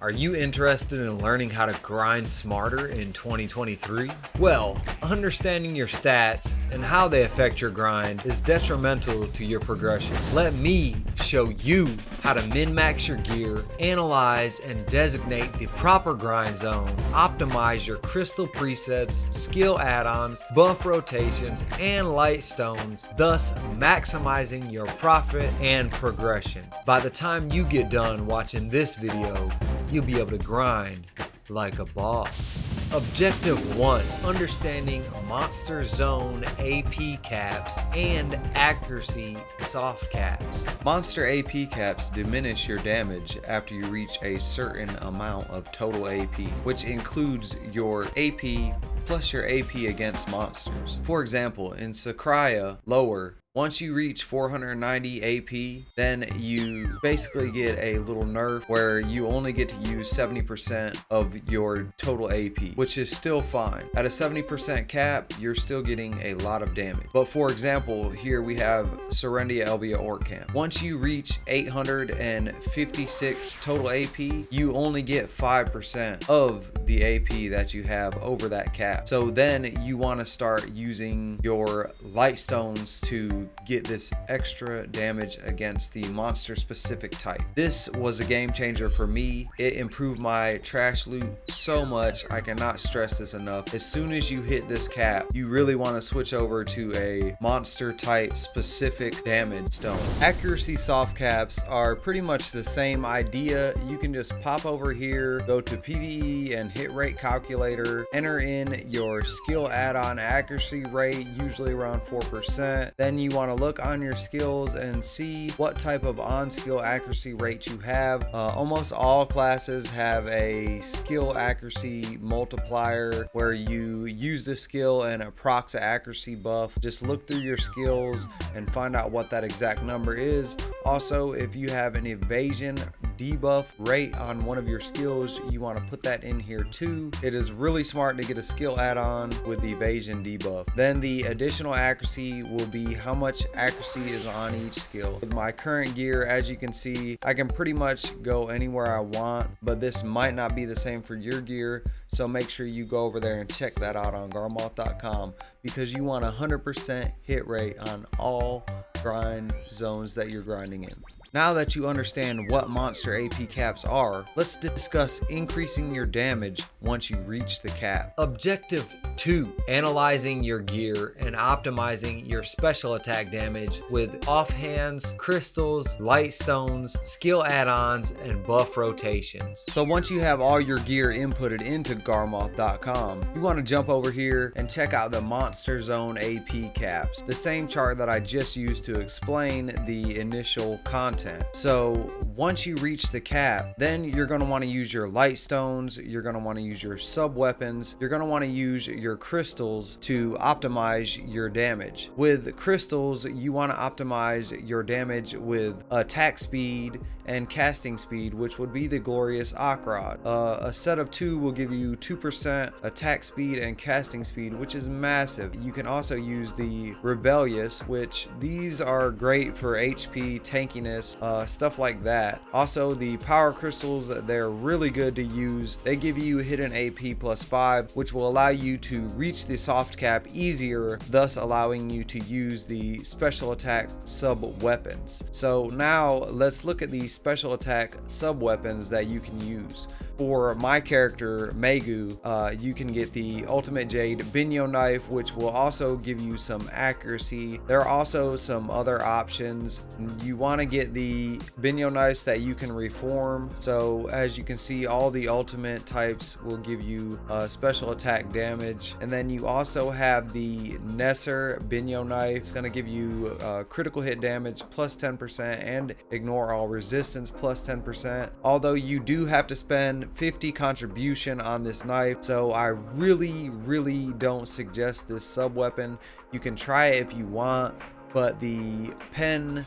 Are you interested in learning how to grind smarter in 2023? Well, understanding your stats and how they affect your grind is detrimental to your progression. Let me show you how to min-max your gear, analyze and designate the proper grind zone, optimize your crystal presets, skill add-ons, buff rotations, and light stones, thus maximizing your profit and progression. By the time you get done watching this video, you'll be able to grind like a boss. Objective 1. Understanding monster zone AP caps and accuracy soft caps. Monster AP caps diminish your damage after you reach a certain amount of total AP, which includes your AP plus your AP against monsters. For example, in Sakraya lower, once you reach 490 AP, then you basically get a little nerf where you only get to use 70% of your total AP, which is still fine. At a 70% cap, you're still getting a lot of damage. But for example, here we have Serendia Elvia Orc Camp. Once you reach 856 total AP, you only get 5% of the AP that you have over that cap. So then you want to start using your light stones to get this extra damage against the monster specific type. This was a game changer for me. It improved my trash loot so much. I cannot stress this enough. As soon as you hit this cap, you really want to switch over to a monster type specific damage stone. Accuracy soft caps are pretty much the same idea. You can just pop over here, go to PvE and hit rate calculator, enter in your skill add-on accuracy rate, usually around 4%. Then you want to look on your skills and see what type of on skill accuracy rate you have. Almost all classes have a skill accuracy multiplier where you use the skill and a procs accuracy buff. Just look through your skills and find out what that exact number is. Also, if you have an evasion debuff rate on one of your skills, you want to put that in here too. It is really smart to get a skill add-on with the evasion debuff. Then the additional accuracy will be how much accuracy is on each skill. With my current gear, as you can see, I can pretty much go anywhere I want, but this might not be the same for your gear, so make sure you go over there and check that out on garmoth.com, because you want 100% hit rate on all grind zones that you're grinding in. Now that you understand what monster AP caps are, let's discuss increasing your damage once you reach the cap. Objective 2. Analyzing your gear and optimizing your special attack damage with offhands, crystals, light stones, skill add-ons, and buff rotations. So once you have all your gear inputted into garmoth.com, you want to jump over here and check out the monster zone AP caps, the same chart that I just used to explain the initial content. So once you reach the cap, then you're going to want to use your light stones, you're going to want to use your sub weapons, you're going to want to use your crystals to optimize your damage. With crystals, you want to optimize your damage with attack speed and casting speed, which would be the glorious Akrod. A set of 2 will give you 2% attack speed and casting speed, which is massive. You can also use the rebellious, which these are great for HP, tankiness, stuff like that. Also, the power crystals, they're really good to use. They give you hidden AP plus 5, which will allow you to reach the soft cap easier, thus allowing you to use the special attack sub weapons. So now let's look at the special attack sub weapons that you can use. For my character Megu, you can get the Ultimate Jade Binyo Knife, which will also give you some accuracy. There are also some other options. You want to get the Binyo Knives that you can reform. So as you can see, all the ultimate types will give you special attack damage. And then you also have the Nesser Binyo Knife. It's going to give you critical hit damage plus 10% and ignore all resistance plus 10%. Although you do have to spend 50 contribution on this knife, so I really don't suggest this sub weapon. You can try it if you want, but the pen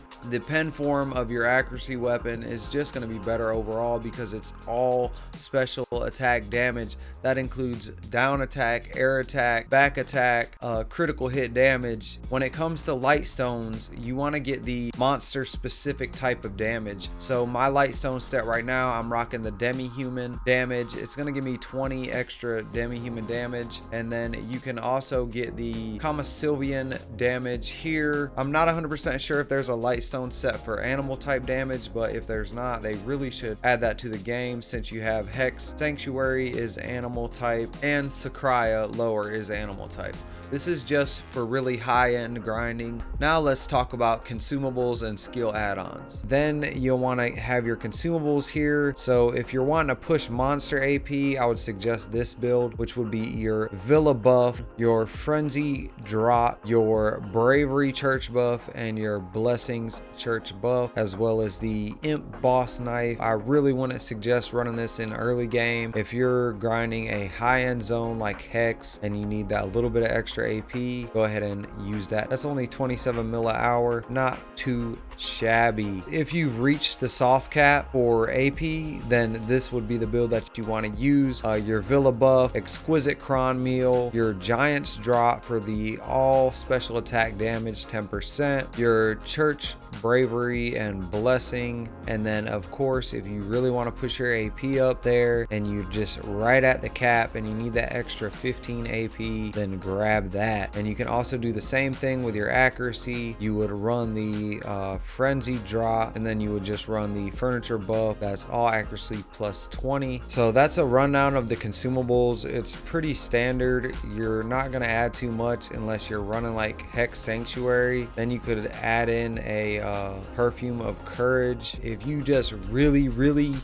form of your accuracy weapon is just going to be better overall because it's all special attack damage. That includes down attack, air attack, back attack, critical hit damage. When it comes to light stones, you want to get the monster specific type of damage. So my light stone set right now, I'm rocking the demi-human damage. It's going to give me 20 extra demi-human damage, and then you can also get the Sylvian damage here. I'm not 100% sure if there's a light stone set for animal type damage, but if there's not, they really should add that to the game, since you have Hex Sanctuary is animal type and Sakraya lower is animal type. This is just for really high-end grinding. Now let's talk about consumables and skill add-ons. Then you'll want to have your consumables here. So if you're wanting to push monster AP, I would suggest this build, which would be your Villa buff, your Frenzy drop, your Bravery church buff, and your Blessings church buff, as well as the Imp boss knife. I really wouldn't suggest running this in early game. If you're grinding a high-end zone like Hex and you need that little bit of extra AP, go ahead and use that. That's only 27 mil an hour, not too shabby. If you've reached the soft cap for AP, then this would be the build that you want to use. Your Villa buff, Exquisite Cron Meal, your Giant's drop for the all special attack damage 10%, your Church Bravery and Blessing, and then of course if you really want to push your AP up there and you're just right at the cap and you need that extra 15 AP, then grab that. And you can also do the same thing with your accuracy. You would run the Frenzy drop, and then you would just run the Furniture buff. That's all accuracy plus 20. So that's a rundown of the consumables. It's pretty standard. You're not going to add too much unless you're running like Hex Sanctuary. Then you could add in a Perfume of Courage. If you just really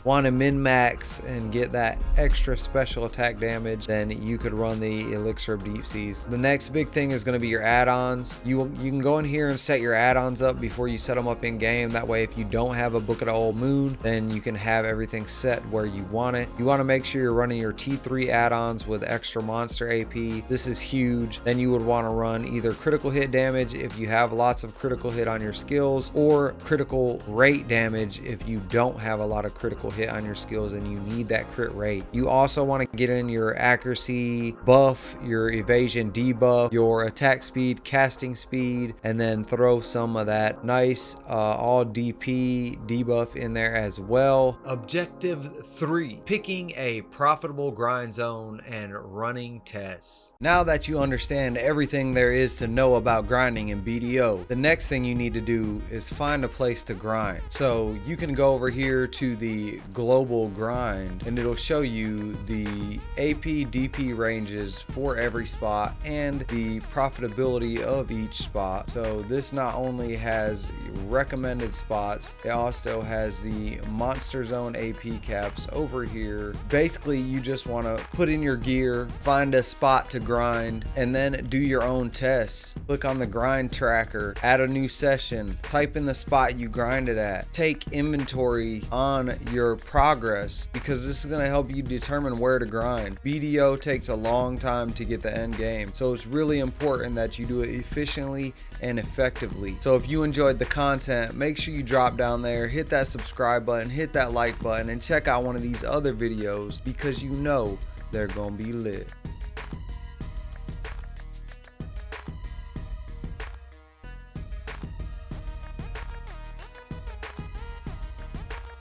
want to min-max and get that extra special attack damage, then you could run the Elixir of Deep Seas. The next big thing is going to be your add-ons. You can go in here and set your add-ons up before you set them up in game. That way, if you don't have a Book of the Old Moon, then you can have everything set where you want it. You want to make sure you're running your T3 add-ons with extra monster AP. This is huge. Then you would want to run either critical hit damage if you have lots of critical hit on your skills, or critical rate damage if you don't have a lot of critical hit on your skills and you need that crit rate. You also want to get in your accuracy buff, your evasion debuff, your attack speed, casting speed, and then throw some of that nice all DP debuff in there as well. Objective 3, picking a profitable grind zone and running tests. Now that you understand everything there is to know about grinding in BDO, the next thing you need to do is find a place to grind. So you can go over here to the global grind and it'll show you the AP DP ranges for every spot and the profitability of each spot. So this not only has recommended spots, it also has the monster zone AP caps over here. Basically, you just want to put in your gear, find a spot to grind, and then do your own tests. Click on the grind tracker, add a new session, type in the spot you grinded at, take inventory on your progress, because this is going to help you determine where to grind. BDO takes a long time to get the end game, so it's really important that you do it efficiently and effectively. So if you enjoyed the content, make sure you drop down there, hit that subscribe button, hit that like button, and check out one of these other videos because you know they're gonna be lit.